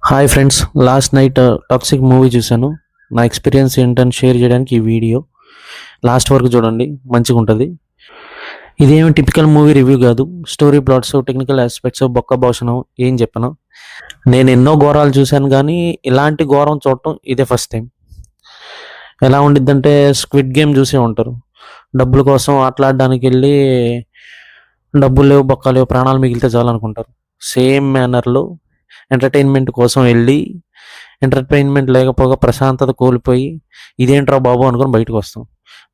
Hi friends, last night toxic movie చూశాను. నా experience ఏంటని షేర్ చేయడానికి ఈ వీడియో లాస్ట్ వరకు చూడండి, మంచిగా ఉంటుంది. ఇదేమి టిపికల్ మూవీ రివ్యూ కాదు. స్టోరీ, ప్లాట్స్, టెక్నికల్ ఆస్పెక్ట్స్, బొక్క భోషణం ఏం చెప్పను. నేను ఎన్నో ఘోరాలు చూశాను, కానీ ఇలాంటి ఘోరం చూడటం ఇదే ఫస్ట్ టైం. ఎలా ఉండిద్దంటే స్క్విడ్ గేమ్ చూసే ఉంటారు. డబ్బుల కోసం ఆటలాడడానికి వెళ్ళి డబ్బులు లేవు, బొక్క లేవు, ప్రాణాలు మిగిలితే చాలనుకుంటారు. సేమ్ మేనర్లో ఎంటర్టైన్మెంట్ కోసం వెళ్ళి ఎంటర్టైన్మెంట్ లేకపోగా ప్రశాంతత కోల్పోయి ఇదేంట్రా బాబు అనుకుని బయటకు వస్తాం.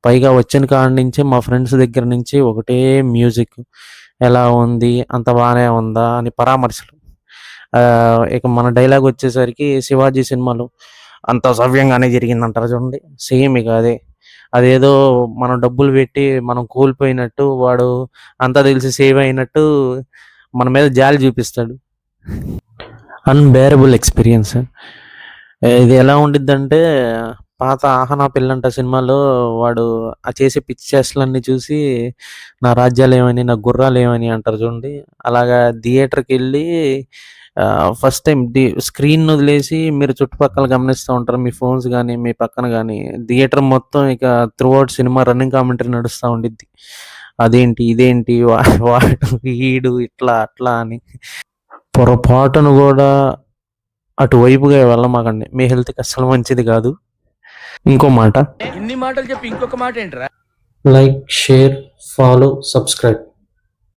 పైగా వచ్చిన కాడి నుంచి మా ఫ్రెండ్స్ దగ్గర నుంచి ఒకటే మ్యూజిక్, ఎలా ఉంది, అంత బాగానే ఉందా అని పరామర్శలు. ఇక మన డైలాగ్ వచ్చేసరికి శివాజీ సినిమాలో అంత సవ్యంగానే జరిగిందంటారు చూడండి, సేమ్ ఇక అదేదో మనం డబ్బులు పెట్టి మనం కోల్పోయినట్టు, వాడు అంతా తెలిసి సేవ్ అయినట్టు మన మీద జాలి చూపిస్తాడు. Unbearable experience. ఇది ఎలా ఉండిద్దంటే పాత ఆహనా పెళ్ళంట సినిమాలో వాడు ఆ చేసే పిచ్చి చేష్టలన్నీ చూసి నా రాజ్యాలు ఏమని, నా గుర్రాలు ఏమని అంటారు చూడండి. అలాగా థియేటర్కి వెళ్ళి ఫస్ట్ టైం స్క్రీన్ వదిలేసి మీరు చుట్టుపక్కల గమనిస్తూ ఉంటారు, మీ ఫోన్స్ కానీ మీ పక్కన కానీ. థియేటర్ మొత్తం ఇక through out cinema running commentary నడుస్తూ ఉండిద్ది. అదేంటి ఇదేంటి వాడు ఈడు ఇట్లా అట్లా అని. పొరపాటును కూడా అటువైపుగా వెళ్ళమాకండి, మీ హెల్త్కి అస్సలు మంచిది కాదు. ఇంకో మాట, ఇన్ని మాటలు చెప్పి ఇంకొక మాట ఏంట్రా? Like, share, follow, subscribe.